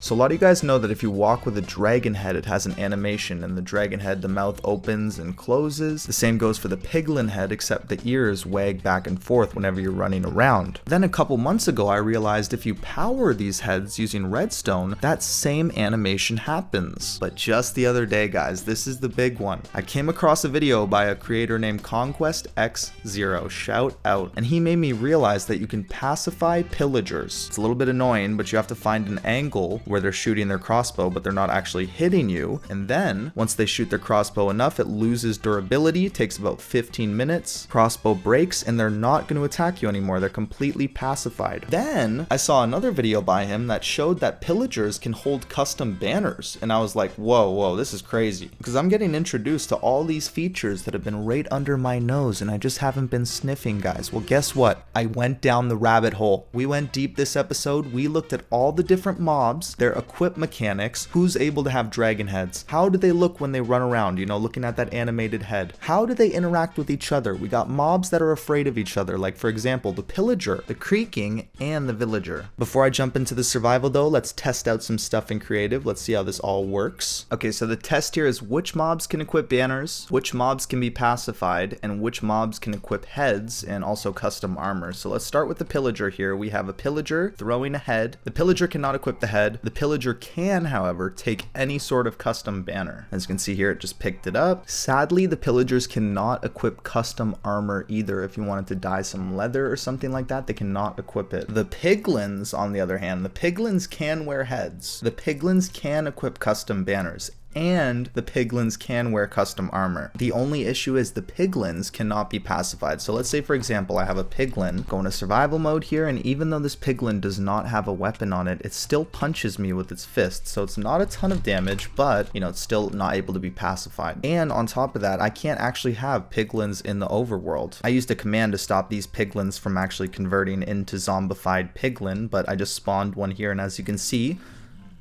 So a lot of you guys know that if you walk with a dragon head, it has an animation, and the dragon head, the mouth opens and closes. The same goes for the piglin head, except the ears wag back and forth whenever you're running around. Then a couple months ago, I realized if you power these heads using redstone, that same animation happens. But just the other day, guys, this is the big one. I came across a video by a creator named ConquestX0, shout out, and he made me realize that you can pacify pillagers. It's a little bit annoying, but you have to find an angle where they're shooting their crossbow, but they're not actually hitting you. And then once they shoot their crossbow enough, it loses durability, takes about 15 minutes, crossbow breaks, and they're not going to attack you anymore. They're completely pacified. Then I saw another video by him that showed that pillagers can hold custom banners. And I was like, whoa, this is crazy. Because I'm getting introduced to all these features that have been right under my nose and I just haven't been sniffing, guys. Well, guess what? I went down the rabbit hole. We went deep this episode. We looked at all the different mobs, their equip mechanics, who's able to have dragon heads, how do they look when they run around, you know, looking at that animated head, how do they interact with each other. We got mobs that are afraid of each other, like for example the pillager, the creaking, and the villager. Before I jump into the survival though, let's test out some stuff in creative. Let's see how this all works. Okay, so the test here is which mobs can equip banners, which mobs can be pacified, and which mobs can equip heads and also custom armor. So let's start with the pillager here. We have a pillager throwing a head. The pillager cannot equip the head. The pillager can, however, take any sort of custom banner. As you can see here, it just picked it up. Sadly, the pillagers cannot equip custom armor either. If you wanted to dye some leather or something like that, they cannot equip it. The piglins, on the other hand, the piglins can wear heads. The piglins can equip custom banners, and the piglins can wear custom armor. The only issue is the piglins cannot be pacified. So let's say, for example, I have a piglin going to survival mode here, and even though this piglin does not have a weapon on it, it still punches me with its fist. So it's not a ton of damage, but you know, it's still not able to be pacified. And on top of that, I can't actually have piglins in the overworld. I used a command to stop these piglins from actually converting into zombified piglin, but I just spawned one here, and as you can see,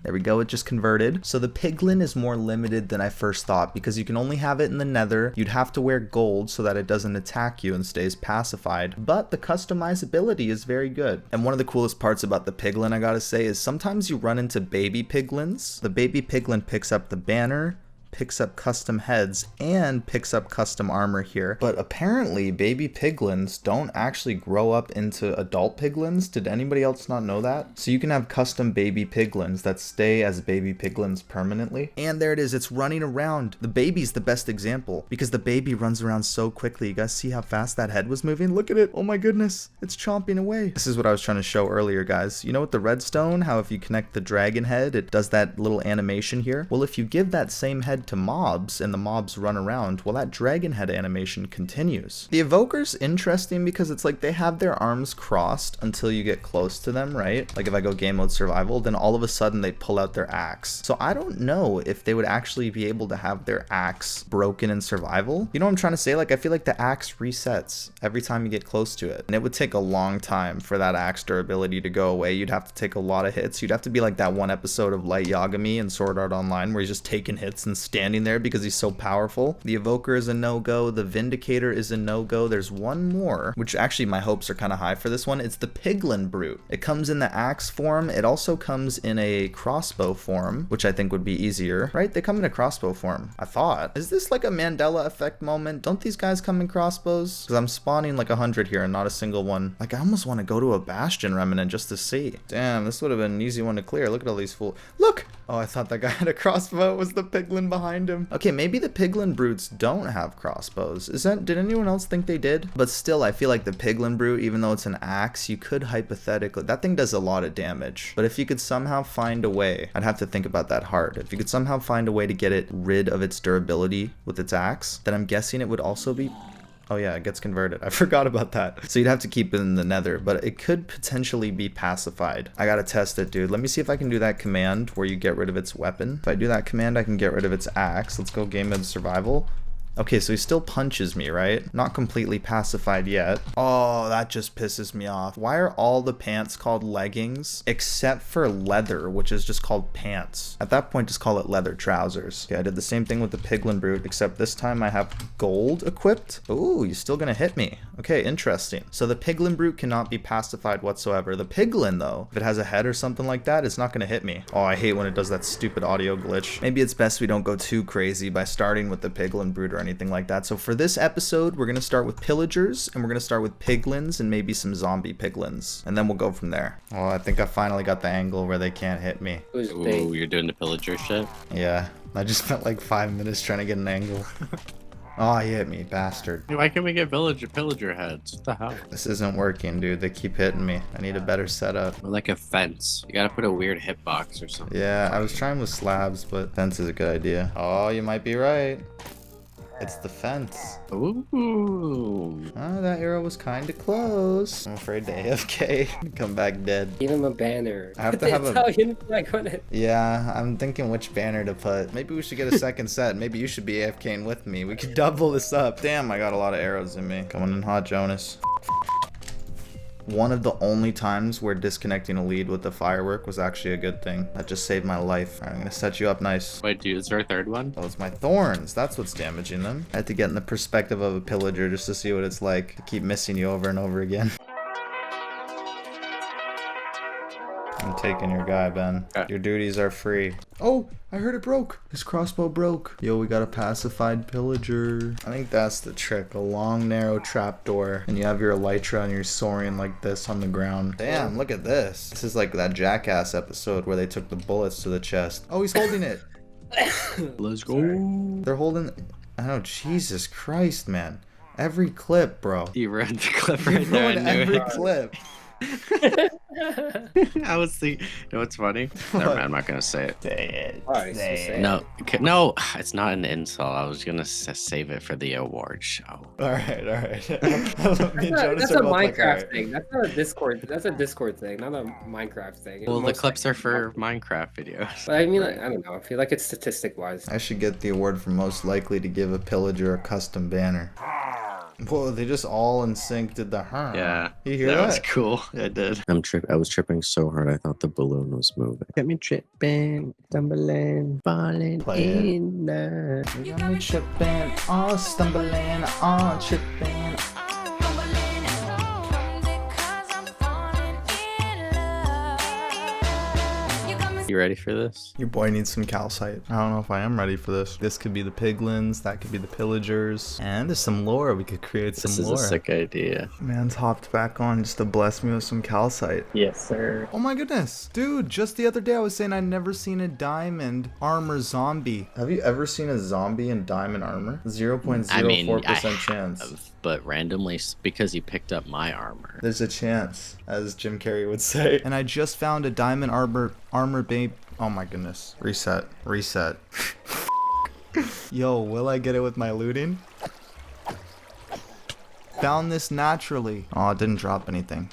there we go, it just converted. So the piglin is more limited than I first thought because you can only have it in the nether. You'd have to wear gold so that it doesn't attack you and stays pacified, but the customizability is very good. And one of the coolest parts about the piglin, I gotta say, is sometimes you run into baby piglins. The baby piglin picks up the banner, picks up custom heads, and picks up custom armor here. But apparently baby piglins don't actually grow up into adult piglins. Did anybody else not know that? So you can have custom baby piglins that stay as baby piglins permanently. And there it is, it's running around. The baby's the best example because the baby runs around so quickly. You guys see how fast that head was moving? Look at it. Oh my goodness, it's chomping away. This is what I was trying to show earlier, guys. You know, with the redstone, how if you connect the dragon head, it does that little animation here. Well, if you give that same head to mobs and the mobs run around, well, that dragon head animation continues. The evoker's interesting because it's like they have their arms crossed until you get close to them, right? Like if I go game mode survival, then all of a sudden they pull out their axe. So I don't know if they would actually be able to have their axe broken in survival. You know what I'm trying to say? Like I feel like the axe resets every time you get close to it, and it would take a long time for that axe durability to go away. You'd have to take a lot of hits. You'd have to be like that one episode of Light Yagami in Sword Art Online where he's just taking hits and standing there because he's so powerful. The evoker is a no-go. The vindicator is a no-go. There's one more, which actually my hopes are kind of high for this one. It's the piglin brute. It comes in the axe form. It also comes in a crossbow form, which I think would be easier, right? They come in a crossbow form, I thought. Is this like a Mandela effect moment? Don't these guys come in crossbows? Because I'm spawning like 100 here and not a single one. Like I almost want to go to a bastion remnant just to see. Damn, this would have been an easy one to clear. Look at all these fools. Look! Oh, I thought that guy had a crossbow. It was the piglin behind him. Okay, maybe the piglin brutes don't have crossbows. Did anyone else think they did? But still, I feel like the piglin brute, even though it's an axe, you could hypothetically, that thing does a lot of damage. But if you could somehow find a way, I'd have to think about that hard. If you could somehow find a way to get it rid of its durability with its axe, then I'm guessing it would also be... Oh yeah, it gets converted. I forgot about that. So you'd have to keep it in the nether, but it could potentially be pacified. I gotta test it, dude. Let me see if I can do that command where you get rid of its weapon. If I do that command, I can get rid of its axe. Let's go game mode survival. Okay, so he still punches me, right? Not completely pacified yet. Oh, that just pisses me off. Why are all the pants called leggings except for leather, which is just called pants? At that point, just call it leather trousers. Okay, I did the same thing with the Piglin Brute, except this time I have gold equipped. Ooh, you're still gonna hit me. Okay, interesting. So the Piglin Brute cannot be pacified whatsoever. The Piglin, though, if it has a head or something like that, it's not gonna hit me. Oh, I hate when it does that stupid audio glitch. Maybe it's best we don't go too crazy by starting with the Piglin Brute or anything like that. So for this episode, we're gonna start with Pillagers, and we're gonna start with Piglins and maybe some zombie Piglins, and then we'll go from there. Oh, I think I finally got the angle where they can't hit me. Ooh, you're doing the pillager shit? Yeah, I just spent like 5 minutes trying to get an angle. Oh, he hit me, bastard. Why can't we get pillager heads? What the hell? This isn't working, dude. They keep hitting me. I need a better setup. Or like a fence. You gotta put a weird hitbox or something. Yeah, I was trying with slabs, but fence is a good idea. Oh, you might be right. It's the fence. Ooh. Oh, that arrow was kind of close. I'm afraid to AFK. Come back dead. Give him a banner. I have to have a... Italian flag on it. Yeah, I'm thinking which banner to put. Maybe we should get a second set. Maybe you should be AFKing with me. We could double this up. Damn, I got a lot of arrows in me. Coming in hot, Jonas. One of the only times where disconnecting a lead with the firework was actually a good thing. That just saved my life. All right, I'm gonna set you up nice. Wait, dude, is there a third one? Oh, it's my thorns. That's what's damaging them. I had to get in the perspective of a pillager just to see what it's like to keep missing you over and over again. I'm taking your guy, Ben. Okay. Your duties are free. Oh, I heard it broke. His crossbow broke. Yo, we got a pacified pillager. I think that's the trick. A long, narrow trapdoor. And you have your elytra and you're soaring like this on the ground. Damn, look at this. This is like that Jackass episode where they took the bullets to the chest. Oh, he's holding it. Let's go. They're holding... Oh, Jesus Christ, man. Every clip, bro. You read the clip You right there. ruined every clip. I was thinking, you know what's funny? Never mind, I'm not gonna say it. Say it. Why? Say it. No, it's not an insult. I was gonna save it for the award show. Alright. Me and That's Jonas a are both like, Minecraft alright. thing. That's not a Discord. That's a Discord thing, not a Minecraft thing. Well, the Most clips likely. are for Minecraft videos. But I mean, like, I don't know. I feel like it's statistic wise. I should get the award for most likely to give a pillager a custom banner. Whoa, they just all in sync did the Yeah, You hear that that? was cool. I did. I was tripping so hard I thought the balloon was moving. Get me tripping, stumbling, falling Play it. in the... You got me tripping, all stumbling, all tripping. You ready for this? Your boy needs some calcite. I don't know if I am ready for this. This could be the Piglins, that could be the Pillagers. And there's some lore. We could create some This is lore. a sick idea. Man's hopped back on just to bless me with some calcite. Yes, sir. Oh my goodness. Dude, just the other day I was saying I'd never seen a diamond armor zombie. Have you ever seen a zombie in diamond armor? 0.04% chance. But randomly, because you picked up my armor. There's a chance, as Jim Carrey would say. And I just found a diamond armor babe. Oh my goodness. Reset. Yo, will I get it with my looting? Found this naturally. Oh, it didn't drop anything.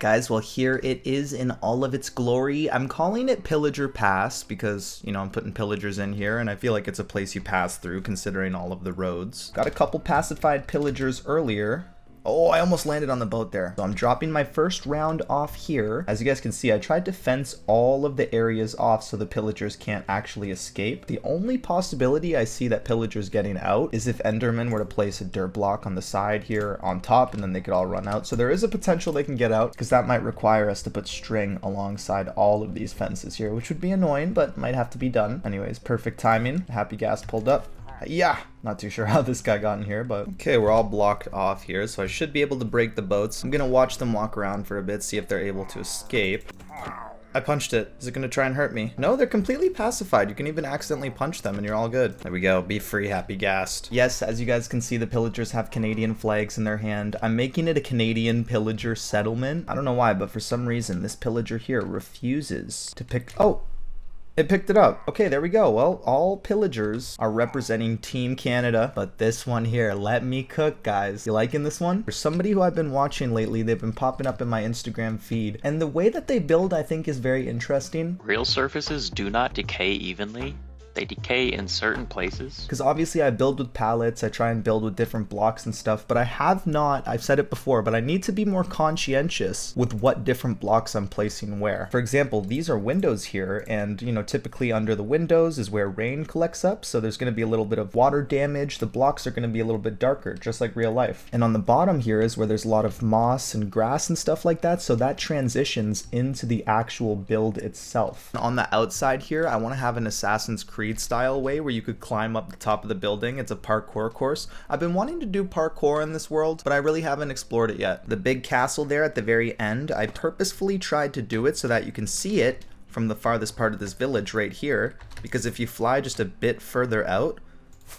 Guys, well, here it is in all of its glory. I'm calling it Pillager Pass because, you know, I'm putting pillagers in here and I feel like it's a place you pass through considering all of the roads. Got a couple pacified pillagers earlier. Oh, I almost landed on the boat there. So I'm dropping my first round off here. As you guys can see, I tried to fence all of the areas off so the pillagers can't actually escape. The only possibility I see that pillagers getting out is if Enderman were to place a dirt block on the side here on top, and then they could all run out. So there is a potential they can get out, because that might require us to put string alongside all of these fences here, which would be annoying, but might have to be done. Anyways, perfect timing. Happy Gas pulled up. Yeah, not too sure how this guy got in here, but okay, we're all blocked off here, so I should be able to break the boats. I'm gonna watch them walk around for a bit, see if they're able to escape. I punched it. Is it gonna try and hurt me? No, they're completely pacified. You can even accidentally punch them and you're all good. There we go. Be free, happy gassed. Yes, as you guys can see, the pillagers have Canadian flags in their hand. I'm making it a Canadian pillager settlement. I don't know why, but for some reason, this pillager here refuses to pick... Oh! It picked it up. Okay, there we go. Well, all pillagers are representing Team Canada, but this one here, let me cook, guys. You liking this one? For somebody who I've been watching lately, they've been popping up in my Instagram feed, and the way that they build, I think, is very interesting. Real surfaces do not decay evenly. They decay in certain places. Because obviously I build with pallets, I try and build with different blocks and stuff, but I have not, I've said it before, but I need to be more conscientious with what different blocks I'm placing where. For example, these are windows here, and you know, typically under the windows is where rain collects up, so there's going to be a little bit of water damage. The blocks are going to be a little bit darker, just like real life. And on the bottom here is where there's a lot of moss and grass and stuff like that, so that transitions into the actual build itself. On the outside here, I want to have an Assassin's Creed style way where you could climb up the top of the building. It's a parkour course. I've been wanting to do parkour in this world, but I really haven't explored it yet. The big castle there at the very end, I purposefully tried to do it so that you can see it from the farthest part of this village right here, because if you fly just a bit further out,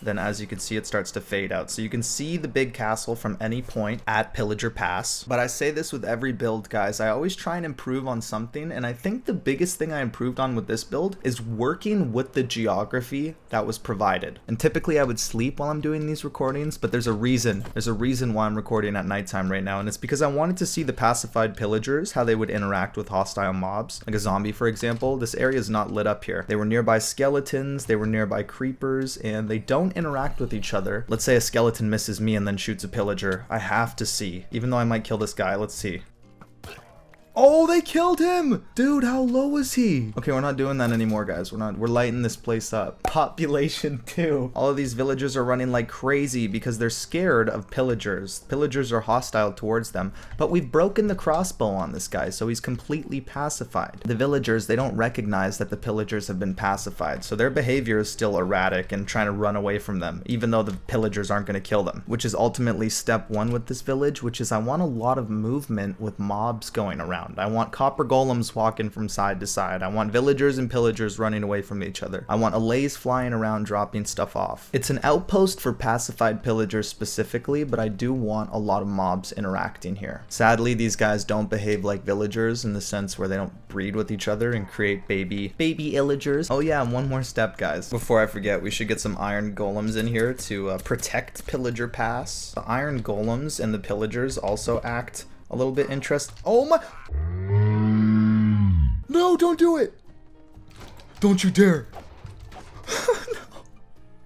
then as you can see, it starts to fade out. So you can see the big castle from any point at Pillager Pass. But I say this with every build, guys. I always try and improve on something, and I think the biggest thing I improved on with this build is working with the geography that was provided. And typically I would sleep while I'm doing these recordings, but there's a reason. There's a reason why I'm recording at nighttime right now, and it's because I wanted to see the pacified pillagers, how they would interact with hostile mobs. Like a zombie, for example. This area is not lit up here. They were nearby skeletons, they were nearby creepers, and they don't interact with each other. Let's say a skeleton misses me and then shoots a pillager. I have to see. Even though I might kill this guy, let's see. Oh, they killed him! Dude, how low is he? Okay, we're not doing that anymore, guys. We're lighting this place up. Population 2. All of these villagers are running like crazy because they're scared of pillagers. Pillagers are hostile towards them, but we've broken the crossbow on this guy, so he's completely pacified. The villagers, they don't recognize that the pillagers have been pacified, so their behavior is still erratic and trying to run away from them, even though the pillagers aren't going to kill them, which is ultimately step one with this village, which is I want a lot of movement with mobs going around. I want copper golems walking from side to side. I want villagers and pillagers running away from each other. I want allays flying around dropping stuff off. It's an outpost for pacified pillagers specifically, but I do want a lot of mobs interacting here. Sadly, these guys don't behave like villagers in the sense where they don't breed with each other and create baby illagers. Oh yeah, and one more step, guys. Before I forget, we should get some iron golems in here to protect Pillager Pass. The iron golems and the pillagers also act a little bit interest. Oh my! No, don't do it! Don't you dare! No.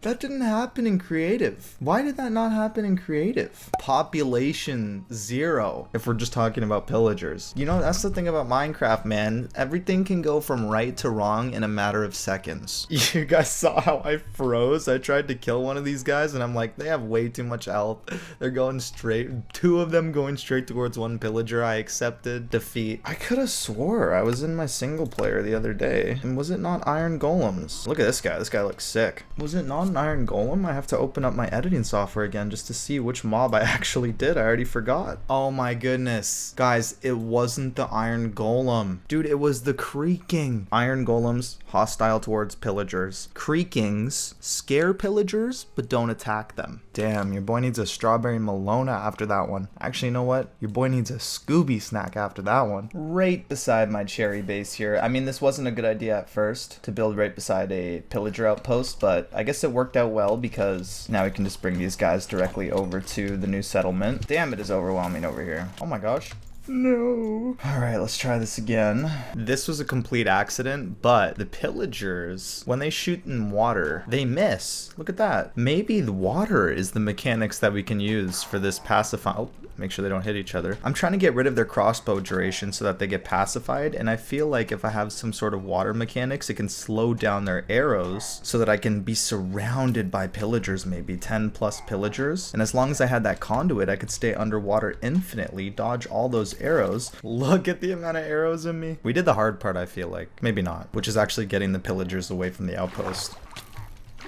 That didn't happen in creative. Why did that not happen in creative? Population 0, if we're just talking about pillagers. You know, that's the thing about Minecraft, man. Everything can go from right to wrong in a matter of seconds. You guys saw how I froze? I tried to kill one of these guys and I'm like, they have way too much health. They're going straight, 2 of them going straight towards one pillager. I accepted defeat. I could have swore I was in my single player the other day. And was it not iron golems? Look at this guy. This guy looks sick. Was it not an iron golem? I have to open up my editing software again just to see which mob I actually did. I already forgot. Oh my goodness. Guys, it wasn't the iron golem. Dude, it was the creaking. Iron golems, hostile towards pillagers. Creakings scare pillagers, but don't attack them. Damn, your boy needs a strawberry Malona after that one. Actually, you know what? Your boy needs a Scooby snack after that one. Right beside my cherry base here. I mean, this wasn't a good idea at first to build right beside a pillager outpost, but I guess it worked out well because now we can just bring these guys directly over to the new settlement. Damn, it is overwhelming over here. Oh my gosh. No. Alright, let's try this again. This was a complete accident, but the pillagers, when they shoot in water, they miss. Look at that. Maybe the water is the mechanics that we can use for this pacifying. Oh, make sure they don't hit each other. I'm trying to get rid of their crossbow duration so that they get pacified, and I feel like if I have some sort of water mechanics, it can slow down their arrows so that I can be surrounded by pillagers, maybe 10 plus pillagers. And as long as I had that conduit, I could stay underwater infinitely, dodge all those arrows. Look at the amount of arrows in me. We did the hard part, I feel like. Maybe not, which is actually getting the pillagers away from the outpost.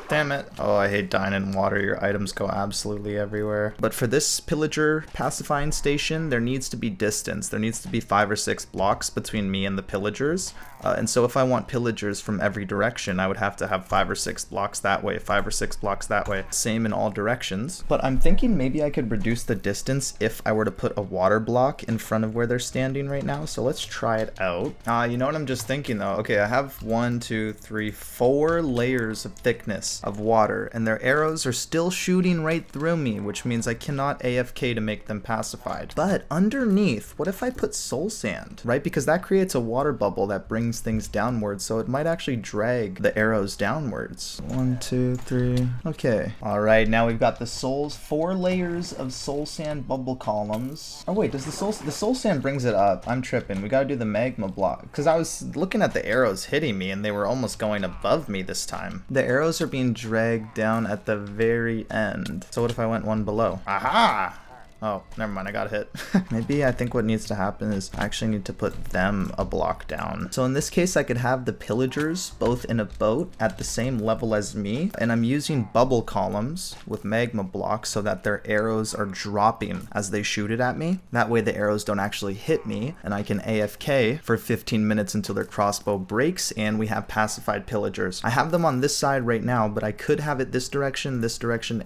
Damn it. Oh, I hate dying in water. Your items go absolutely everywhere. But for this pillager pacifying station, there needs to be distance. There needs to be 5 or 6 blocks between me and the pillagers. And so if I want pillagers from every direction, I would have to have 5 or 6 blocks that way, 5 or 6 blocks that way. Same in all directions. But I'm thinking maybe I could reduce the distance if I were to put a water block in front of where they're standing right now. So let's try it out. You know what I'm just thinking though? Okay, I have 1, 2, 3, 4 layers of thickness of water, and their arrows are still shooting right through me, which means I cannot AFK to make them pacified. But underneath, what if I put soul sand, right? Because that creates a water bubble that brings things downwards, so it might actually drag the arrows downwards. 1, 2, 3. Okay. All right, now we've got the souls, 4 layers of soul sand bubble columns. Oh wait, does the soul sand brings it up? I'm tripping. We gotta do the magma block, because I was looking at the arrows hitting me and they were almost going above me this time. The arrows are being dragged down at the very end. So what if I went one below? Aha! Oh, never mind, I got hit. Maybe I think what needs to happen is I actually need to put them a block down. So in this case, I could have the pillagers both in a boat at the same level as me, and I'm using bubble columns with magma blocks so that their arrows are dropping as they shoot it at me. That way the arrows don't actually hit me, and I can AFK for 15 minutes until their crossbow breaks, and we have pacified pillagers. I have them on this side right now, but I could have it this direction,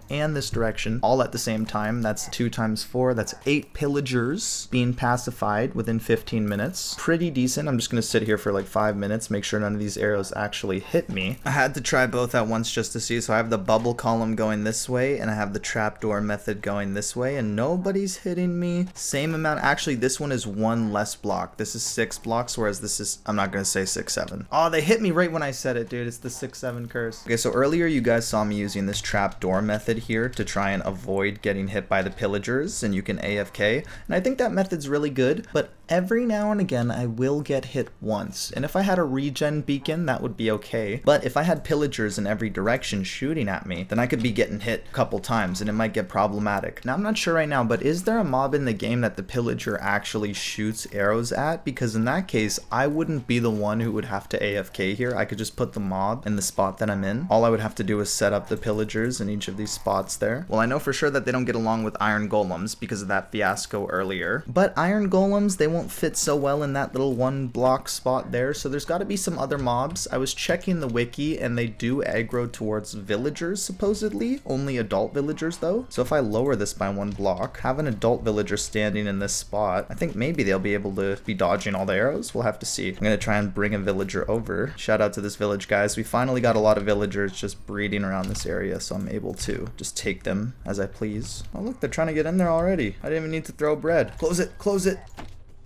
and this direction, all at the same time. That's 2 times 4, that's 8 pillagers being pacified within 15 minutes. Pretty decent. I'm just gonna sit here for like 5 minutes, make sure none of these arrows actually hit me. I had to try both at once just to see, so I have the bubble column going this way, and I have the trapdoor method going this way, and nobody's hitting me. Same amount. Actually, this one is 1 less block. This is 6 blocks, whereas this is, I'm not gonna say 6, 7. Oh, they hit me right when I said it, dude. It's the 6, 7 curse. Okay, so earlier you guys saw me using this trapdoor method here to try and avoid getting hit by the pillagers, and you can AFK, and I think that method's really good, but every now and again I will get hit once, and if I had a regen beacon that would be okay, but if I had pillagers in every direction shooting at me, then I could be getting hit a couple times and it might get problematic. Now I'm not sure right now, but is there a mob in the game that the pillager actually shoots arrows at? Because in that case I wouldn't be the one who would have to AFK here. I could just put the mob in the spot that I'm in. All I would have to do is set up the pillagers in each of these spots there. Well, I know for sure that they don't get along with iron golems because of that fiasco earlier, but iron golems, they won't fit so well in that little 1 block spot there, so there's got to be some other mobs. I was checking the wiki and they do aggro towards villagers supposedly, only adult villagers though. So if I lower this by 1 block, have an adult villager standing in this spot, I think maybe they'll be able to be dodging all the arrows. We'll have to see. I'm gonna try and bring a villager over. Shout out to this village, guys. We finally got a lot of villagers just breeding around this area, so I'm able to just take them as I please. Oh look, they're trying to get in there already. I didn't even need to throw bread. Close it, close it.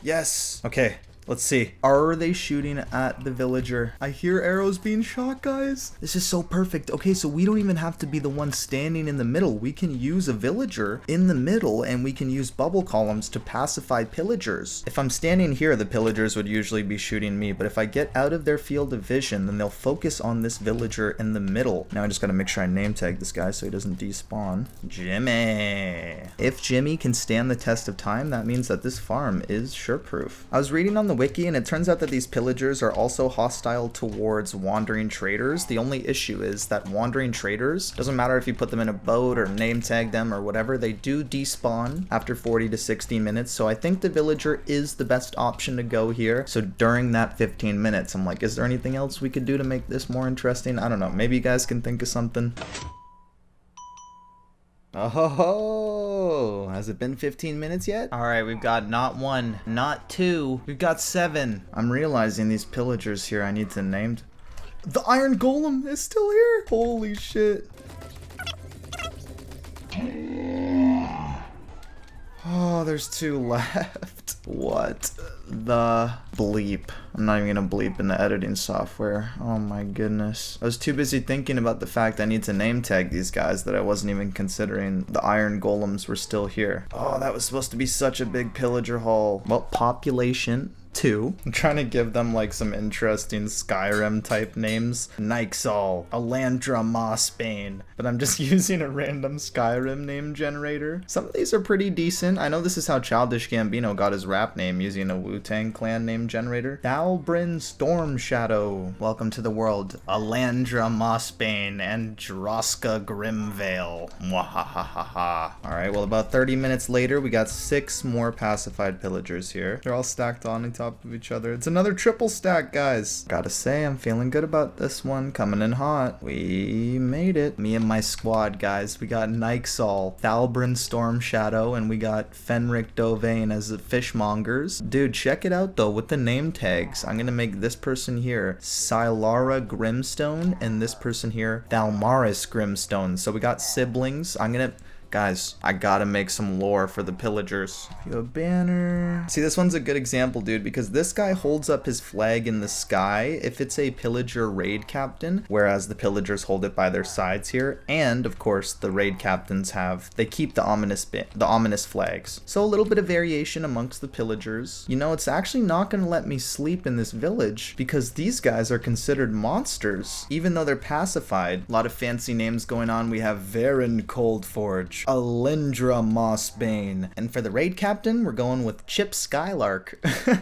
Yes. Okay. Let's see. Are they shooting at the villager? I hear arrows being shot, guys. This is so perfect. Okay, so we don't even have to be the one standing in the middle. We can use a villager in the middle, and we can use bubble columns to pacify pillagers. If I'm standing here, the pillagers would usually be shooting me, but if I get out of their field of vision, then they'll focus on this villager in the middle. Now I just gotta make sure I name tag this guy so he doesn't despawn. Jimmy. If Jimmy can stand the test of time, that means that this farm is sure-proof. I was reading on the wiki, and it turns out that these pillagers are also hostile towards wandering traders. The only issue is that wandering traders, doesn't matter if you put them in a boat or name tag them or whatever, they do despawn after 40 to 60 minutes. So I think the villager is the best option to go here. So during that 15 minutes, I'm like, is there anything else we could do to make this more interesting? I don't know. Maybe you guys can think of something. Oh, has it been 15 minutes yet? All right, we've got not 1, not 2, we've got 7. I'm realizing these pillagers here I need to name. The iron golem is still here. Holy shit. Oh, there's 2 left. What the bleep? I'm not even gonna bleep in the editing software. Oh my goodness. I was too busy thinking about the fact I need to name tag these guys that I wasn't even considering the iron golems were still here. Oh, that was supposed to be such a big pillager haul. Well, population 2. I'm trying to give them like some interesting Skyrim type names. Nyxol, Alandra Mossbane. But I'm just using a random Skyrim name generator. Some of these are pretty decent. I know this is how Childish Gambino got his rap name, using a Wu-Tang Clan name generator. Dalbrin Storm Shadow. Welcome to the world. Alandra Mossbane and Droska Grimvale. Mwahahaha. Alright, well about 30 minutes later, we got 6 more pacified pillagers here. They're all stacked on top of each other. It's another triple stack, guys. Gotta say, I'm feeling good about this one. Coming in hot. We made it. Me and my squad, guys. We got Nyxol, Thalbrin Storm Shadow, and we got Fenric Dovane as the fishmongers. Dude, check it out though with the name tags. I'm gonna make this person here Sylara Grimstone and this person here Thalmaris Grimstone. So we got siblings. Guys, I gotta make some lore for the pillagers. A banner. See, this one's a good example, dude, because this guy holds up his flag in the sky if it's a pillager raid captain, whereas the pillagers hold it by their sides here. And of course, the raid captains they keep the ominous flags. So a little bit of variation amongst the pillagers. You know, it's actually not gonna let me sleep in this village because these guys are considered monsters, even though they're pacified. A lot of fancy names going on. We have Varen Coldforge, Alindra Mossbane. And for the raid captain, we're going with Chip Skylark.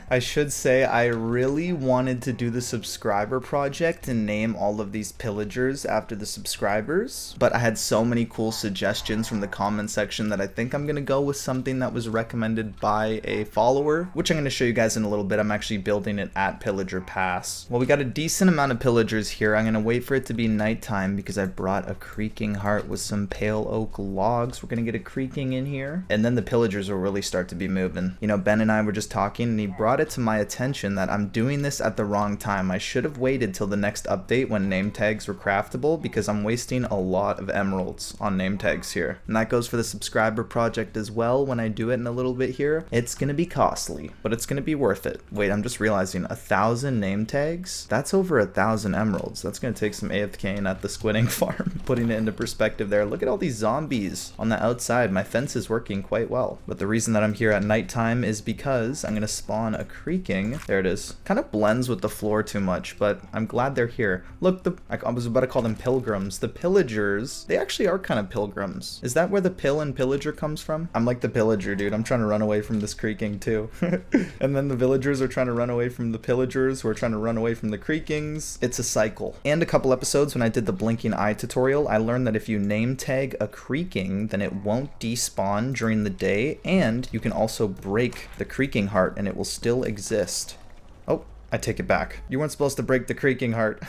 I should say I really wanted to do the subscriber project and name all of these pillagers after the subscribers, but I had so many cool suggestions from the comment section that I think I'm gonna go with something that was recommended by a follower, which I'm gonna show you guys in a little bit. I'm actually building it at Pillager Pass. Well, we got a decent amount of pillagers here. I'm gonna wait for it to be nighttime because I brought a creaking heart with some pale oak logs. We're gonna get a creaking in here, and then the pillagers will really start to be moving. You know, Ben and I were just talking, and he brought it to my attention that I'm doing this at the wrong time. I should have waited till the next update when name tags were craftable, because I'm wasting a lot of emeralds on name tags here. And that goes for the subscriber project as well. When I do it in a little bit here, it's gonna be costly, but it's gonna be worth it. Wait, I'm just realizing 1,000 name tags? That's over 1,000 emeralds. That's gonna take some AFKing at the squidding farm. Putting it into perspective there. Look at all these zombies on the outside. My fence is working quite well, but the reason that I'm here at nighttime is because I'm gonna spawn a creaking. There it is. Kind of blends with the floor too much, but I'm glad they're here. Look, I was about to call them pilgrims. The pillagers, they actually are kind of pilgrims. Is that where the pill and pillager comes from? I'm like the pillager, dude. I'm trying to run away from this creaking too. And then the villagers are trying to run away from the pillagers who are trying to run away from the creakings. It's a cycle. And a couple episodes when I did the blinking eye tutorial, I learned that if you name tag a creaking, then it won't despawn during the day, and you can also break the creaking heart and it will still exist. Oh, I take it back. You weren't supposed to break the creaking heart.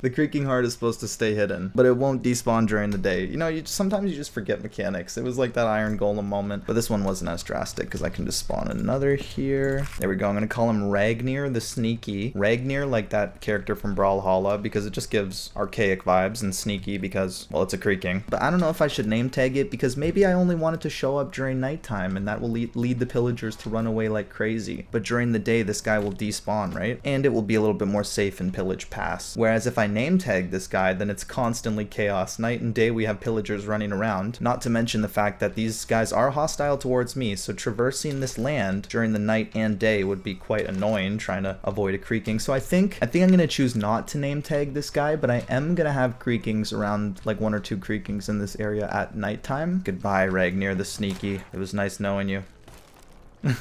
The creaking heart is supposed to stay hidden, but it won't despawn during the day. You know, sometimes you just forget mechanics. It was like that iron golem moment, but this one wasn't as drastic because I can just spawn another here. There we go. I'm gonna call him Ragnir the Sneaky. Ragnir, like that character from Brawlhalla, because it just gives archaic vibes, and Sneaky because, well, it's a creaking. But I don't know if I should name tag it because maybe I only want it to show up during nighttime, and that will lead the pillagers to run away like crazy. But during the day, this guy will despawn, right? And it will be a little bit more safe in Pillage Pass. Whereas if I name tag this guy, then it's constantly chaos. Night and day we have pillagers running around. Not to mention the fact that these guys are hostile towards me, so traversing this land during the night and day would be quite annoying, trying to avoid a creaking. So I think I'm gonna choose not to name tag this guy, but I am gonna have creakings around, like 1 or 2 creakings in this area at nighttime. Goodbye, Ragnir the Sneaky. It was nice knowing you.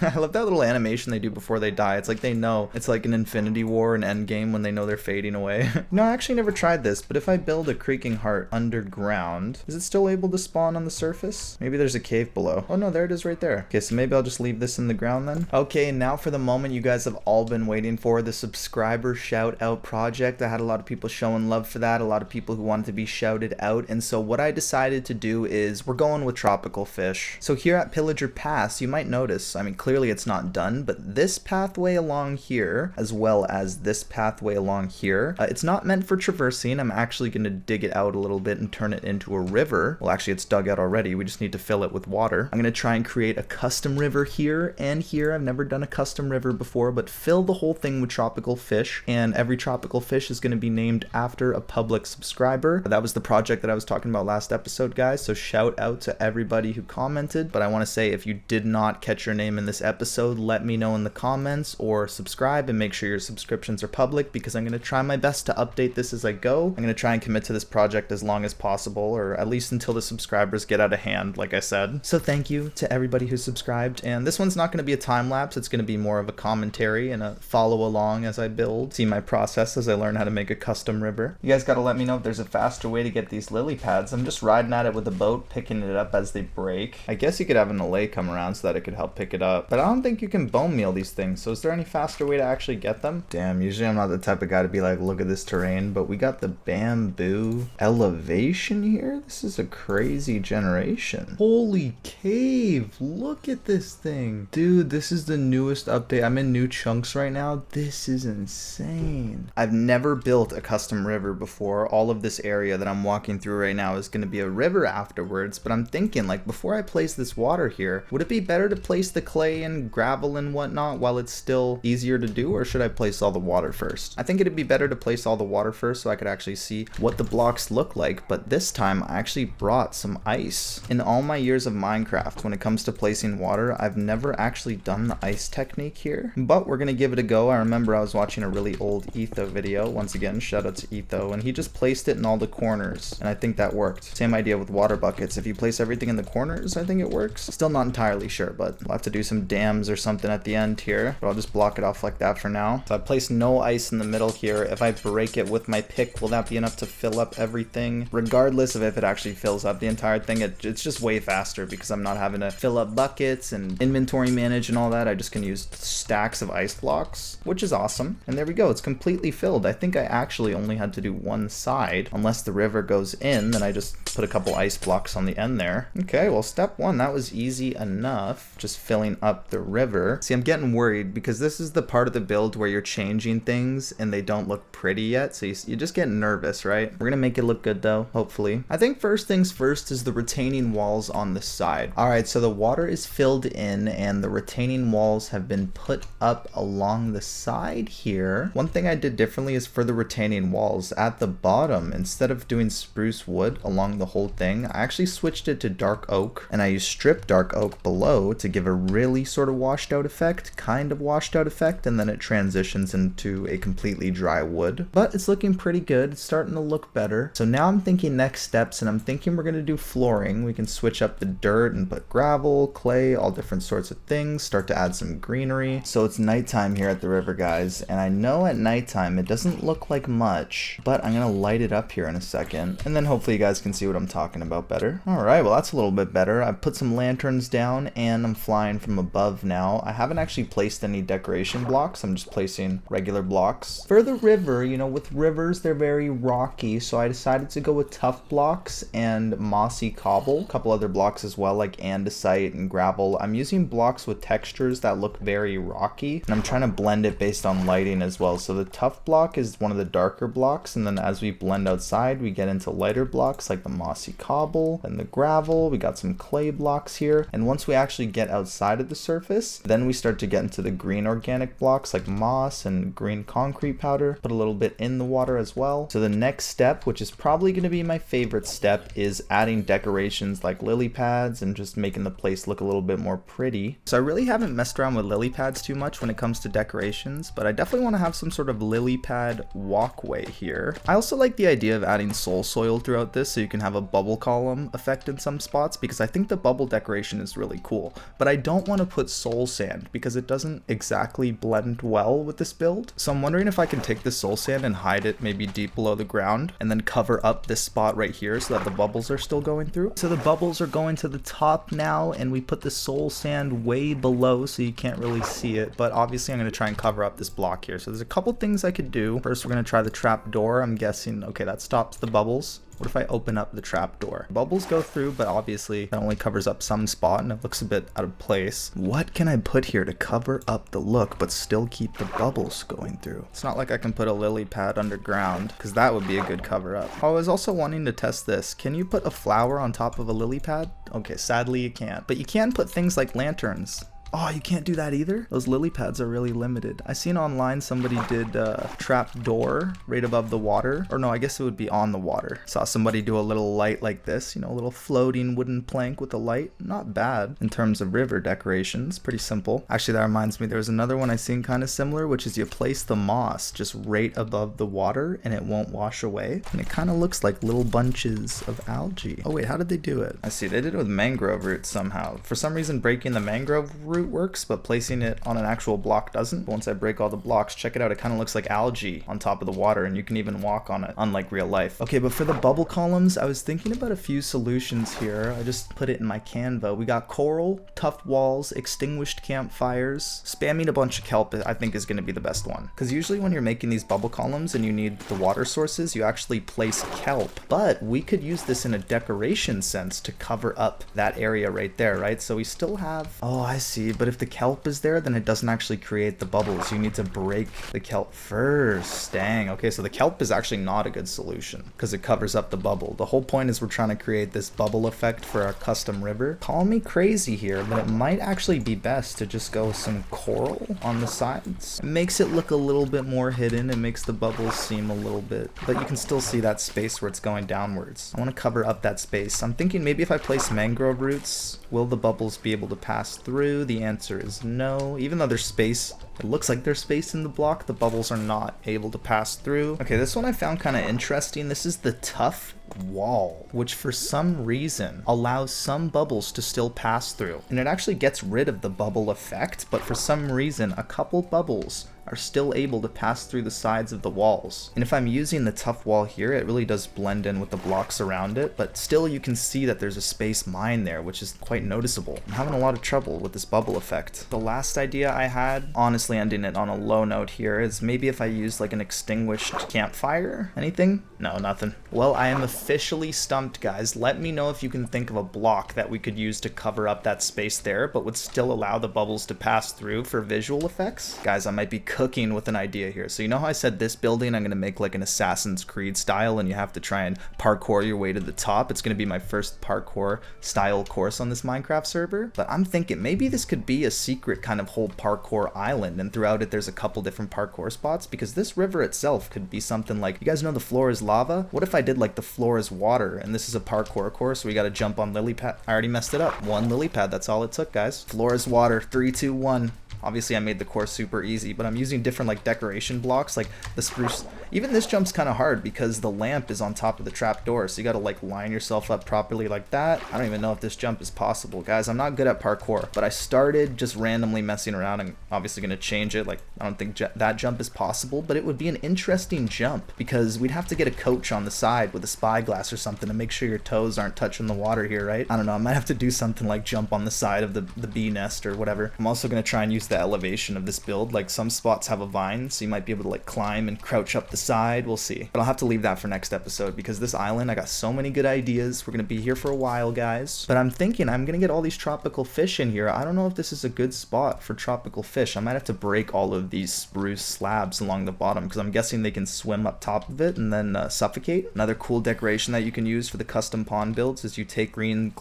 I love that little animation they do before they die. It's like they know. It's like an Infinity War and Endgame when they know they're fading away. No, I actually never tried this, but if I build a creaking heart underground, is it still able to spawn on the surface? Maybe there's a cave below. Oh no, there it is right there. Okay, so maybe I'll just leave this in the ground then. Okay, now for the moment you guys have all been waiting for, the subscriber shout out project. I had a lot of people showing love for that, a lot of people who wanted to be shouted out, and so what I decided to do is we're going with tropical fish. So here at Pillager Pass, you might notice, I mean, mean, clearly it's not done, but this pathway along here, as well as this pathway along here, it's not meant for traversing. I'm actually going to dig it out a little bit and turn it into a river. Well, actually, it's dug out already. We just need to fill it with water. I'm going to try and create a custom river here and here. I've never done a custom river before, but fill the whole thing with tropical fish, and every tropical fish is going to be named after a public subscriber. That was the project that I was talking about last episode, guys, so shout out to everybody who commented. But I want to say, if you did not catch your name in this episode, let me know in the comments, or subscribe and make sure your subscriptions are public, because I'm going to try my best to update this as I go. I'm going to try and commit to this project as long as possible, or at least until the subscribers get out of hand, like I said. So thank you to everybody who subscribed, and this one's not going to be a time lapse. It's going to be more of a commentary and a follow along as I build, see my process as I learn how to make a custom river. You guys got to let me know if there's a faster way to get these lily pads. I'm just riding at it with a boat, picking it up as they break. I guess you could have an allay come around so that it could help pick it up, but I don't think you can bone meal these things. So is there any faster way to actually get them? Damn, usually I'm not the type of guy to be like, look at this terrain, but we got the bamboo elevation here. This is a crazy generation. Holy cave, look at this thing. Dude, this is the newest update. I'm in new chunks right now. This is insane. I've never built a custom river before. All of this area that I'm walking through right now is going to be a river afterwards, but I'm thinking, like, before I place this water here, would it be better to place the clay and gravel and whatnot while it's still easier to do, or should I place all the water first? I think it'd be better to place all the water first so I could actually see what the blocks look like, but this time I actually brought some ice. In all my years of Minecraft, when it comes to placing water, I've never actually done the ice technique here, but we're gonna give it a go. I remember I was watching a really old Etho video, once again shout out to Etho, and he just placed it in all the corners, and I think that worked. Same idea with water buckets. If you place everything in the corners, I think it works. Still not entirely sure, but I'll have to do some dams or something at the end here, but I'll just block it off like that for now. So I placed no ice in the middle here. If I break it with my pick, will that be enough to fill up everything? Regardless of if it actually fills up the entire thing, it's just way faster because I'm not having to fill up buckets and inventory manage and all that. I just can use stacks of ice blocks, which is awesome. And there we go, it's completely filled. I think I actually only had to do one side. Unless the river goes in, then I just put a couple ice blocks on the end there. Okay, well, step one, that was easy enough. Just filling up the river. See, I'm getting worried because this is the part of the build where you're changing things and they don't look pretty yet. So you just get nervous, right? We're gonna make it look good though, hopefully. I think first things first is the retaining walls on the side. All right, so the water is filled in and the retaining walls have been put up along the side here. One thing I did differently is for the retaining walls at the bottom, instead of doing spruce wood along the whole thing, I actually switched it to dark oak, and I used strip dark oak below to give a really sort of washed out effect, kind of washed out effect, and then it transitions into a completely dry wood. But it's looking pretty good. It's starting to look better. So now I'm thinking next steps, and I'm thinking we're going to do flooring. We can switch up the dirt and put gravel, clay, all different sorts of things, start to add some greenery. So it's nighttime here at the river, guys, and I know at nighttime it doesn't look like much, but I'm going to light it up here in a second, and then hopefully you guys can see what I'm talking about better. All right, well, that's a little bit better. I've put some lanterns down and I'm flying from above now. I haven't actually placed any decoration blocks. I'm just placing regular blocks. For the river, you know, with rivers, they're very rocky, so I decided to go with tough blocks and mossy cobble. A couple other blocks as well, like andesite and gravel. I'm using blocks with textures that look very rocky, and I'm trying to blend it based on lighting as well. So the tough block is one of the darker blocks, and then as we blend outside, we get into lighter blocks like the mossy cobble and the gravel. We got some clay blocks here, and once we actually get outside of the surface, then we start to get into the green organic blocks like moss and green concrete powder. Put a little bit in the water as well. So the next step, which is probably going to be my favorite step, is adding decorations like lily pads and just making the place look a little bit more pretty. So I really haven't messed around with lily pads too much when it comes to decorations, but I definitely want to have some sort of lily pad walkway here. I also like the idea of adding soul soil throughout this so you can have a bubble column effect in some spots, because I think the bubble decoration is really cool, but I don't want to put soul sand because it doesn't exactly blend well with this build. So I'm wondering if I can take the soul sand and hide it maybe deep below the ground and then cover up this spot right here so that the bubbles are still going through. So the bubbles are going to the top now, and we put the soul sand way below so you can't really see it, but obviously I'm going to try and cover up this block here. So there's a couple things I could do. First, we're going to try the trap door. I'm guessing, okay, that stops the bubbles. What if I open up the trapdoor? Bubbles go through, but obviously that only covers up some spot and it looks a bit out of place. What can I put here to cover up the look but still keep the bubbles going through? It's not like I can put a lily pad underground, because that would be a good cover up. Oh, I was also wanting to test this. Can you put a flower on top of a lily pad? Okay, sadly you can't. But you can put things like lanterns. Oh, you can't do that either? Those lily pads are really limited. I seen online somebody did a trap door right above the water. Or no, I guess it would be on the water. Saw somebody do a little light like this, you know, a little floating wooden plank with a light. Not bad in terms of river decorations. Pretty simple. Actually, that reminds me, there was another one I seen kind of similar, which is you place the moss just right above the water and it won't wash away. And it kind of looks like little bunches of algae. Oh wait, how did they do it? I see, they did it with mangrove roots somehow. For some reason, breaking the mangrove root works, but placing it on an actual block doesn't. Once I break all the blocks, check it out, it kind of looks like algae on top of the water, and you can even walk on it, unlike real life. Okay, but for the bubble columns, I was thinking about a few solutions here. I just put it in my Canva. We got coral, tough walls, extinguished campfires. Spamming a bunch of kelp, I think, is going to be the best one, because usually when you're making these bubble columns and you need the water sources, you actually place kelp, but we could use this in a decoration sense to cover up that area right there, right? So we still have, oh, I see. But if the kelp is there, then it doesn't actually create the bubbles. You need to break the kelp first. Dang. Okay, so the kelp is actually not a good solution because it covers up the bubble. The whole point is we're trying to create this bubble effect for our custom river. Call me crazy here, but it might actually be best to just go with some coral on the sides. It makes it look a little bit more hidden. It makes the bubbles seem a little bit, but you can still see that space where it's going downwards. I want to cover up that space. I'm thinking maybe if I place mangrove roots, will the bubbles be able to pass through? The answer is no. Even though there's space, it looks like there's space in the block, the bubbles are not able to pass through. Okay, this one I found kind of interesting. This is the tough wall, which for some reason allows some bubbles to still pass through. And it actually gets rid of the bubble effect, but for some reason, a couple bubbles are still able to pass through the sides of the walls. And if I'm using the tough wall here, it really does blend in with the blocks around it, but still you can see that there's a space mine there, which is quite noticeable. I'm having a lot of trouble with this bubble effect. The last idea I had, honestly ending it on a low note here, is maybe if I use like an extinguished campfire. Anything? No, nothing. Well, I am officially stumped, guys. Let me know if you can think of a block that we could use to cover up that space there, but would still allow the bubbles to pass through for visual effects. Guys, I might be cooking with an idea here. So you know how I said this building I'm going to make like an Assassin's Creed style and you have to try and parkour your way to the top? It's going to be my first parkour style course on this Minecraft server. But I'm thinking maybe this could be a secret kind of whole parkour island, and throughout it there's a couple different parkour spots, because this river itself could be something like, you guys know the floor is lava? What if I did like the floor is water and this is a parkour course, so we got to jump on lily pad. I already messed it up. One lily pad, that's all it took, guys. Floor is water. 3, 2, 1. Obviously I made the course super easy, but I'm using different like decoration blocks, like the spruce. Even this jump's kind of hard because the lamp is on top of the trap door, so you gotta like line yourself up properly like that. I don't even know if this jump is possible, guys. I'm not good at parkour, but I started just randomly messing around and obviously gonna change it. Like, I don't think that jump is possible, but it would be an interesting jump because we'd have to get a coach on the side with a spyglass or something to make sure your toes aren't touching the water here, right? I don't know, I might have to do something like jump on the side of the bee nest or whatever. I'm also gonna try and use the elevation of this build. Like, some spots have a vine, so you might be able to like climb and crouch up the side. We'll see, but I'll have to leave that for next episode because this island, I got so many good ideas. We're gonna be here for a while, guys, but I'm thinking I'm gonna get all these tropical fish in here. I don't know if this is a good spot for tropical fish. I might have to break all of these spruce slabs along the bottom because I'm guessing they can swim up top of it and then suffocate. Another cool decoration that you can use for the custom pond builds is you take green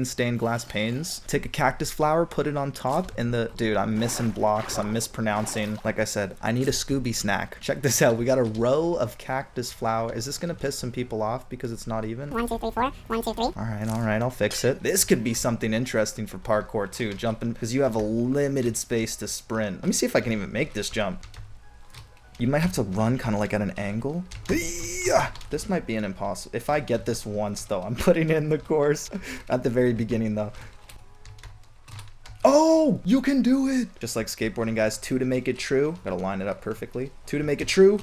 stained glass panes, take a cactus flower, put it on top, and dude, I'm missing blocks, I'm mispronouncing. Like I said, I need a Scooby snack. Check this out, we got a row of cactus flower. Is this gonna piss some people off because it's not even? 1, 2, 3, 4. 1, 2, 3. Alright, I'll fix it. This could be something interesting for parkour too, jumping, because you have a limited space to sprint. Let me see if I can even make this jump. You might have to run kind of like at an angle. This might be an impossible. If I get this once though, I'm putting in the course at the very beginning though. Oh, you can do it. Just like skateboarding, guys. 2 to make it true. Gotta line it up perfectly. 2 to make it true.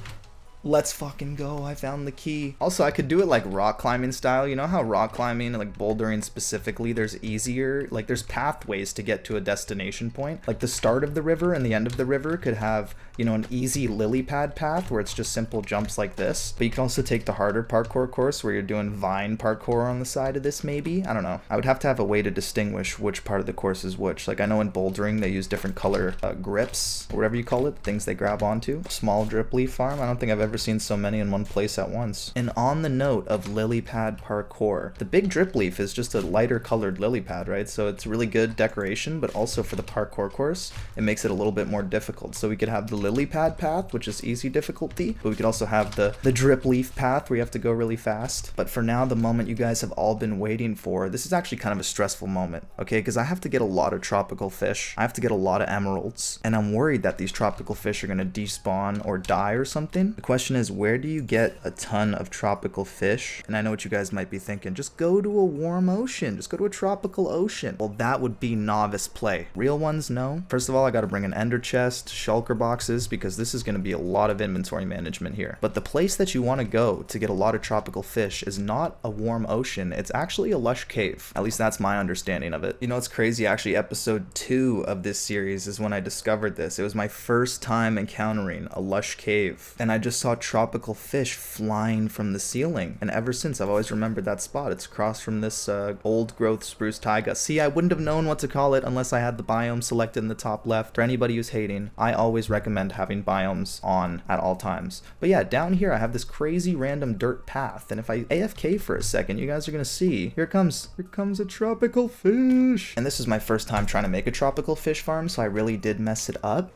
Let's fucking go. I found the key. Also, I could do it like rock climbing style. You know how rock climbing, like bouldering specifically, there's there's pathways to get to a destination point. Like the start of the river and the end of the river could have, you know, an easy lily pad path where it's just simple jumps like this. But you can also take the harder parkour course where you're doing vine parkour on the side of this, maybe. I don't know. I would have to have a way to distinguish which part of the course is which. Like I know in bouldering they use different color grips, or whatever you call it, things they grab onto. Small drip leaf farm. I don't think I've ever seen so many in one place at once. And on the note of lily pad parkour, the big drip leaf is just a lighter colored lily pad, right? So it's really good decoration, but also for the parkour course, it makes it a little bit more difficult. So we could have the lily pad path, which is easy difficulty, but we could also have the drip leaf path where you have to go really fast. But for now, the moment you guys have all been waiting for, this is actually kind of a stressful moment, okay? Because I have to get a lot of tropical fish. I have to get a lot of emeralds, and I'm worried that these tropical fish are going to despawn or die or something. The question is, where do you get a ton of tropical fish? And I know what you guys might be thinking, just go to a warm ocean, just go to a tropical ocean. Well, that would be novice play. Real ones, no. First of all, I got to bring an ender chest, shulker boxes, because this is going to be a lot of inventory management here. But the place that you want to go to get a lot of tropical fish is not a warm ocean, it's actually a lush cave. At least that's my understanding of it. You know, it's crazy, actually episode 2 of this series is when I discovered this. It was my first time encountering a lush cave, and I just saw tropical fish flying from the ceiling, and ever since I've always remembered that spot. It's across from this old growth spruce taiga. See, I wouldn't have known what to call it unless I had the biome selected in the top left. For anybody who's hating, I always recommend having biomes on at all times. But yeah, down here I have this crazy random dirt path, and if I AFK for a second, you guys are gonna see, here comes a tropical fish. And this is my first time trying to make a tropical fish farm, so I really did mess it up.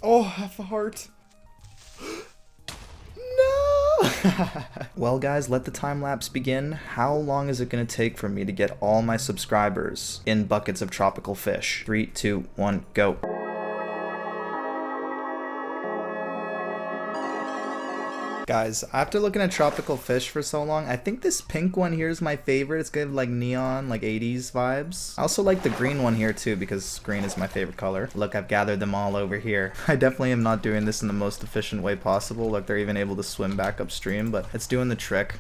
Oh, half a heart. Well guys, let the time lapse begin. How long is it going to take for me to get all my subscribers in buckets of tropical fish? 3, 2, 1, go. Guys, after looking at tropical fish for so long, I think this pink one here is my favorite. It's good, like neon, like 80s vibes. I also like the green one here too, because green is my favorite color. Look, I've gathered them all over here. I definitely am not doing this in the most efficient way possible. Look, they're even able to swim back upstream, but it's doing the trick.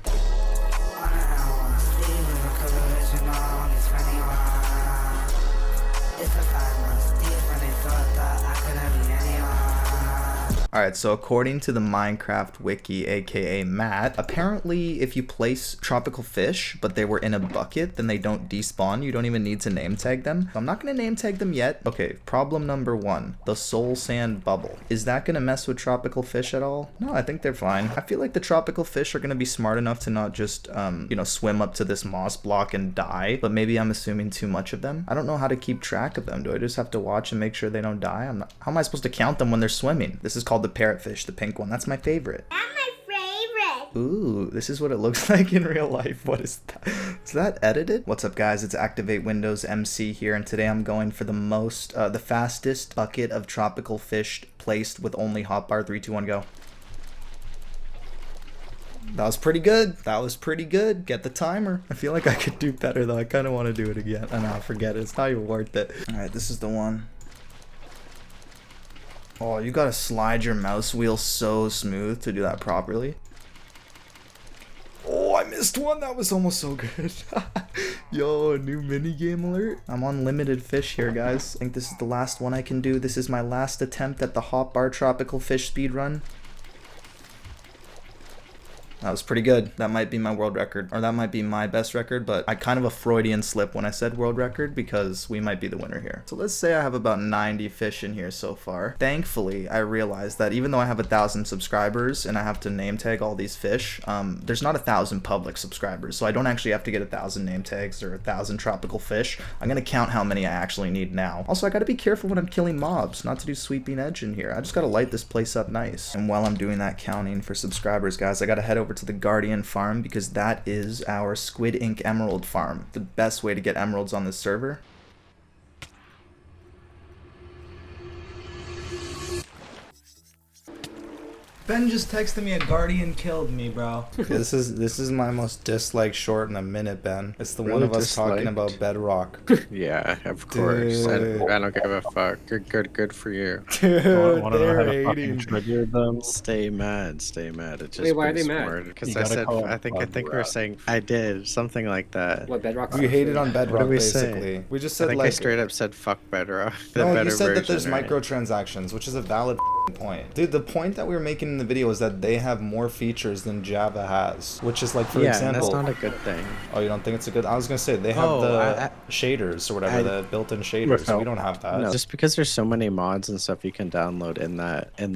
Alright, so according to the Minecraft wiki, aka Matt, apparently if you place tropical fish, but they were in a bucket, then they don't despawn. You don't even need to name tag them. I'm not going to name tag them yet. Okay, problem number 1, the soul sand bubble. Is that going to mess with tropical fish at all? No, I think they're fine. I feel like the tropical fish are going to be smart enough to not just, you know, swim up to this moss block and die, but maybe I'm assuming too much of them. I don't know how to keep track of them. Do I just have to watch and make sure they don't die? How am I supposed to count them when they're swimming? This is called the parrotfish, the pink one. That's my favorite. That's my favorite. Ooh, this is what it looks like in real life. What is that? Is that edited? What's up, guys? It's Activate Windows MC here, and today I'm going for the fastest bucket of tropical fish placed with only hotbar. 3, 2, 1, go. That was pretty good. That was pretty good. Get the timer. I feel like I could do better though. I kind of want to do it again. I know, forget it. It's not even worth it. All right, this is the one. Oh, you gotta slide your mouse wheel so smooth to do that properly. Oh, I missed one. That was almost so good. Yo, a new minigame alert. I'm on limited fish here, guys. I think this is the last one I can do. This is my last attempt at the hotbar tropical fish speedrun. That was pretty good. That might be my world record, or that might be my best record, but I kind of a Freudian slip when I said world record because we might be the winner here. So let's say I have about 90 fish in here so far. Thankfully, I realized that even though I have 1,000 subscribers and I have to name tag all these fish, there's not 1,000 public subscribers, so I don't actually have to get 1,000 name tags or 1,000 tropical fish. I'm gonna count how many I actually need now. Also, I gotta be careful when I'm killing mobs, not to do sweeping edge in here. I just gotta light this place up nice. And while I'm doing that counting for subscribers, guys, I gotta head over to the Guardian farm because that is our Squid Ink Emerald farm. The best way to get emeralds on this server. Ben just texted me a guardian killed me, bro. This is my most disliked short in a minute, Ben. It's the one Really of us talking disliked? about Bedrock. Yeah, of course. I Dude. don't give a fuck. Good for you. Dude, Wanna know how they're to fucking hating. trigger them? Stay mad. It just Wait, why are brings they mad? more- Because You I gotta said call I think them we were saying I did something like that. What Bedrock? We hated on What Bedrock, did we say? basically. We just I said think I like straight up said fuck Bedrock. The no, you better said that there's version, right? microtransactions, which is a valid point. Dude, the point that we were making in the video is that they have more features than Java has, which is like, for Yeah, example. and that's not a good thing. Oh, you don't think it's a good? I was gonna say they have Oh, the shaders or whatever, the built-in shaders. Without- We don't have that. No, just because there's so many mods and stuff you can download in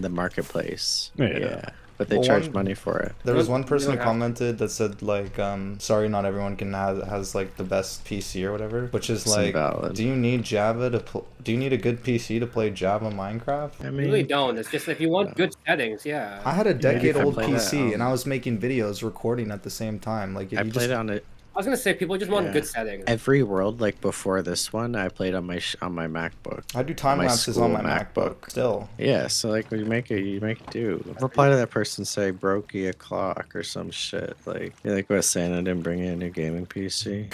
the marketplace. Yeah. But they Well, charge one- money for it. There was You one don't person who have- commented that said like, sorry, not everyone can has like the best PC or whatever, which is It's like, invalid. do you need Java to do you need a good PC to play Java Minecraft? I You mean, really don't. It's just if you want good settings, yeah. I had a decade-old play that, PC and I was making videos, recording at the same time. Like, if I you played just it on it. I was gonna say people just want Yeah. good settings. Every world like before this one, I played on my on my MacBook. I do time my lapses on my school MacBook MacBook. still. Yeah, so like when you make it do. Reply to that person, say brokey a clock or some shit. Like you're like, what, Santa didn't bring in a new gaming PC?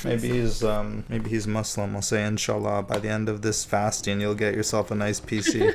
Maybe he's Muslim. I'll say inshallah by the end of this fasting you'll get yourself a nice PC.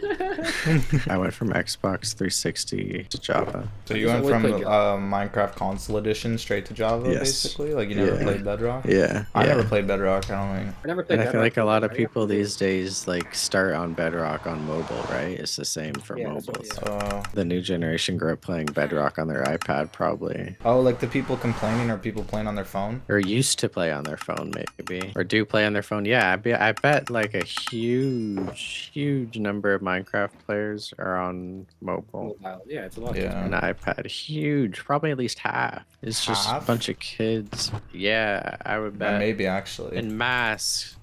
I went from Xbox 360 to Java. So you So went we from played Java. Minecraft console edition straight to Java, Yes. basically? Like you never Yeah. played Bedrock? Yeah, I yeah. never played Bedrock, I don't think. I never played. And I feel Bedrock like a lot of right? people these days like start on Bedrock on mobile, right? It's the same for Yeah, that's mobile. what- So the new generation grew up playing Bedrock on their iPad probably. Oh, like the people complaining are people playing on their phone? Or used to play on their phone, maybe. Or do play on their phone. Yeah, I bet like a huge number of Minecraft players are on mobile Mobile. Yeah, it's a lot. Yeah. and iPad. Huge. Probably at least half. It's just Half? a bunch of kids. Yeah, I would bet. Maybe actually. In mass,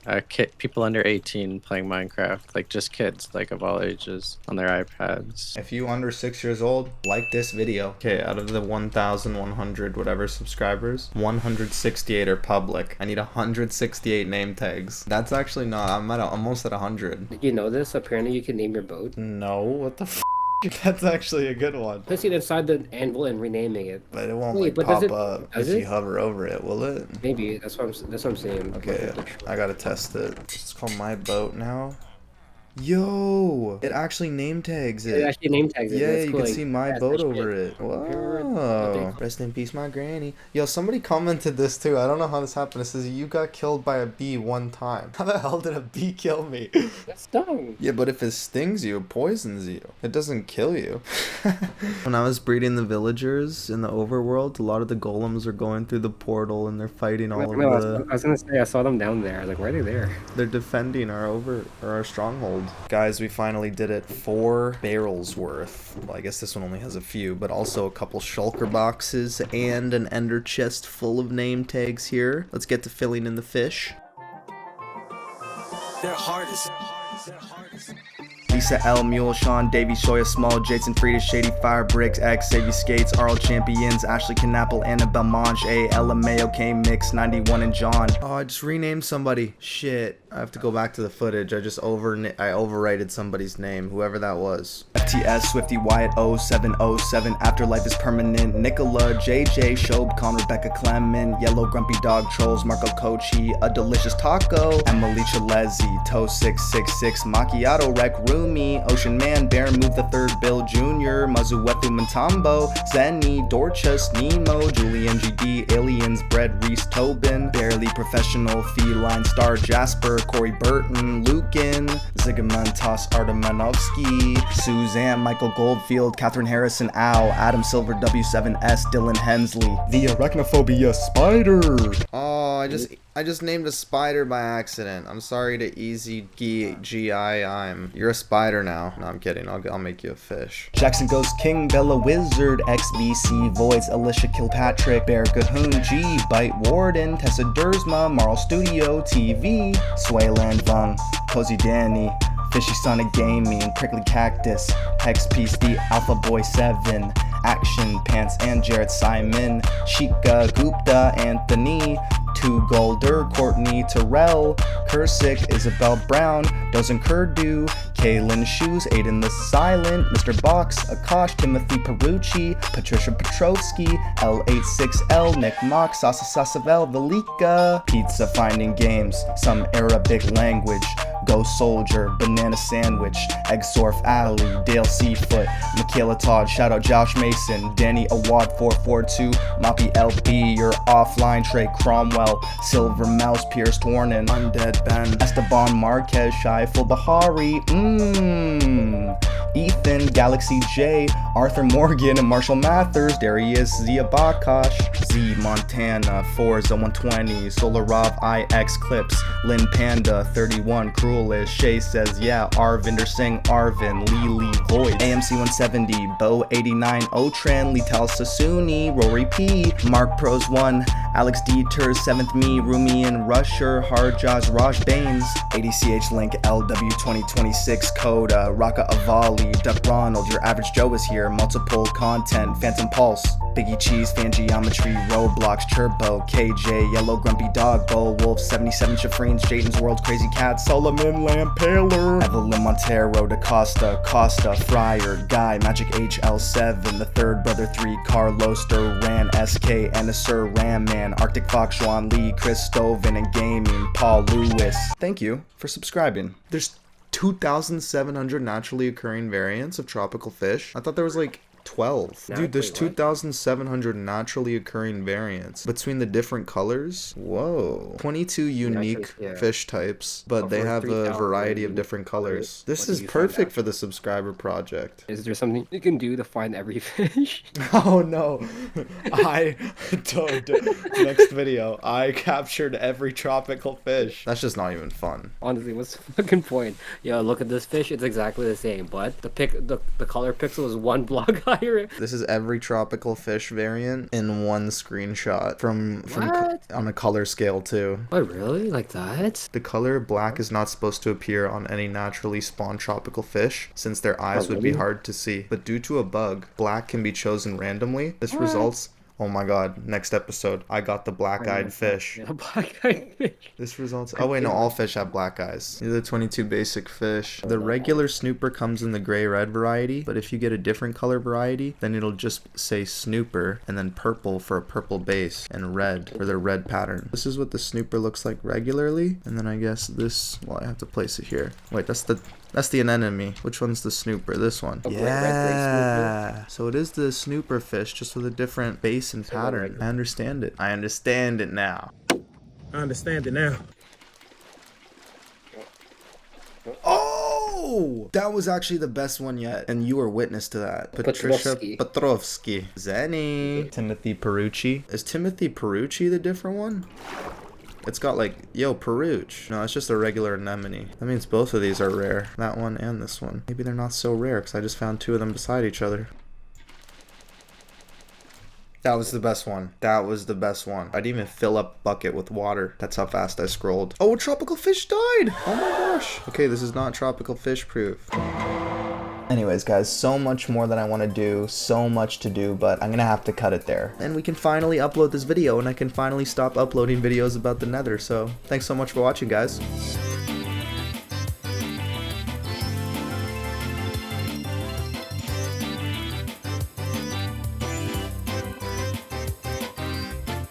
people under 18 playing Minecraft. Like just kids, like of all ages, on their iPads. If you under 6 years old, like this video. Okay, out of the 1,100 whatever subscribers, 168 are public. I need 168 name tags. That's actually not. I'm almost at 100. Did you know this? Apparently, you can name your boat. No, what the f? That's actually a good one. Placing it inside the anvil and renaming it. But it won't Wait, like but pop does it- up does if it? you hover over it, will it? Maybe that's what I'm saying. Okay, I gotta test it. It's called My Boat now. Yo, it actually name tags It it. actually name tags it. Yeah, That's you cool, can like, see My that's Boat my over shit. it. Pure Wow. epic. Rest in peace, my granny. Yo, somebody commented this too. I don't know how this happened. It says you got killed by a bee one time. How the hell did a bee kill me? That's dumb. Yeah, but if it stings you, it poisons you. It doesn't kill you. When I was breeding the villagers in the overworld, a lot of the golems are going through the portal and they're fighting all of No, the... I was gonna say I saw them down there. I was like, why are they there? They're defending our stronghold. Guys, we finally did it. 4 barrels worth. Well, I guess this one only has a few, but also a couple shulker boxes and an ender chest full of name tags here. Let's get to filling in the fish. They're hardest. Lisa L, Mule, Sean, Davey, Shoya, Small, Jason, Frida, Shady, Fire, Bricks, X, Xavier Skates, Arl Champions, Ashley, Knappel, Annabelle, Monge, A, LMAO, K, Mix, 91, and John. Oh, I just renamed somebody. Shit. I have to go back to the footage. I overwrited somebody's name, whoever that was. FTS, Swifty, Wyatt, 0707, Afterlife is Permanent, Nicola, JJ, Shob, Con, Rebecca, Clement, Yellow, Grumpy Dog, Trolls, Marco Kochi, A Delicious Taco, Emily Chalezi, Toe 666, Macchiato, Rec, Rumi, Ocean Man, Bear, Move the Third, Bill Jr., Mazuethu, Mantambo, Zenny, Dorchus, Nemo, Julian GD, Aliens, Bread, Reese, Tobin, Barely Professional, Feline, Star, Jasper, Corey Burton, Lucan, Zygmuntas Artemenovsky, Suzanne, Michael Goldfield, Catherine Harrison, Al, Adam Silver, W7S, Dylan Hensley, The Arachnophobia Spider. Oh, I just named a spider by accident. I'm sorry to Easy GI. You're a spider now. No, I'm kidding. I'll make you a fish. Jackson Goes King, Bella Wizard, XVC Voids, Alicia Kilpatrick, Bear Gahoon, G, Bite Warden, Tessa Dersma, Marl Studio, TV, Swayland Vung, Cozy Danny, Fishy Sonic Gaming, Prickly Cactus, Hex Piece, The Alpha Boy 7, Action Pants and Jarrett Simon, Chica Gupta, Anthony, Two Golder, Courtney Terrell, Kursick, Isabel Brown, Dozen Kurdu, Kaylin Shoes, Aiden the Silent, Mr. Box, Akash, Timothy Perucci, Patricia Petrovsky, L86L, Nick Mock, Sasa Sasavel, Velika, Pizza Finding Games, some Arabic language, Go Soldier, Banana Sandwich, Eggsorf Alley, Dale Seafoot, Michaela Todd, shout out Josh Mason, Danny Awad 442, Moppy LP, your offline Trey Cromwell, Silver Mouse, Pierce Tornin, Undead Ben, Esteban Marquez, Shaiful Bahari, Ethan, Galaxy J, Arthur Morgan, and Marshall Mathers, Darius Zia Bakash, Z Montana, Forza 120, Solarov IX Clips, Lynn Panda 31, Cruelish, Shay says yeah, Arvinder Singh, Arvin, Lee Void, AMC 170, Bo 89, Otran, Lital Sassooni, Rory P, Mark Pros 1, Alex Dieter, 7th Me, Rumian Rusher, Harjaz, Raj Baines, ADCH Link, LW 2026, Coda, Raka Avali, Duck Ronald, Your Average Joe is here, Multiple Content, Phantom Pulse, Biggie Cheese, Fan Geometry, Roblox, Turbo, KJ, Yellow Grumpy Dog, Bull Wolf, 77 Shafreens, Jayden's World, Crazy Cat, Solomon, Lampaler, Evelyn Montero, DaCosta, Costa, Fryer, Guy, Magic HL7, The Third Brother 3, Carlos, Duran, SK, Anasur, Ram Man, Arctic Fox, Juan Lee, Chris Stoven, and Gaming, Paul Lewis. Thank you for subscribing. There's 2,700 naturally occurring variants of tropical fish. I thought there was like 12. Dude, there's 2,700 naturally occurring variants between the different colors. Whoa. 22 unique fish types, but they have a variety of different colors. This is perfect for the subscriber project. Is there something you can do to find every fish? Oh no. Next video, I captured every tropical fish. That's just not even fun. Honestly, what's the fucking point? Yo, look at this fish. It's exactly the same, but the color pixel is one block higher. This is every tropical fish variant in one screenshot from on a color scale too. What, really? Like that? The color black is not supposed to appear on any naturally spawned tropical fish since their eyes would be hard to see. But due to a bug, black can be chosen randomly. This results. Oh my god, next episode, I got the black-eyed fish. Yeah, black-eyed fish. This results... Oh wait, no, all fish have black eyes. These are the 22 basic fish. The regular snooper comes in the gray-red variety, but if you get a different color variety, then it'll just say snooper, and then purple for a purple base, and red for the red pattern. This is what the snooper looks like regularly, and then I guess this... Well, I have to place it here. Wait, that's the anemone. Which one's the snooper? This one. Yeah. So it is the snooper fish, just with a different base and pattern. I understand it. I understand it now. I understand it now. Oh! That was actually the best one yet, and you were witness to that. Patricia Petrovsky. Zenny. Timothy Perucci. Is Timothy Perucci the different one? It's got like, yo, Peruch. No, it's just a regular anemone. That means both of these are rare. That one and this one. Maybe they're not so rare because I just found two of them beside each other. That was the best one. That was the best one. I didn't even fill up a bucket with water. That's how fast I scrolled. Oh, a tropical fish died! Oh my gosh. Okay, this is not tropical fish proof. Anyways, guys, so much more that I want to do, so much to do, but I'm gonna have to cut it there. And we can finally upload this video, and I can finally stop uploading videos about the Nether, so thanks so much for watching, guys.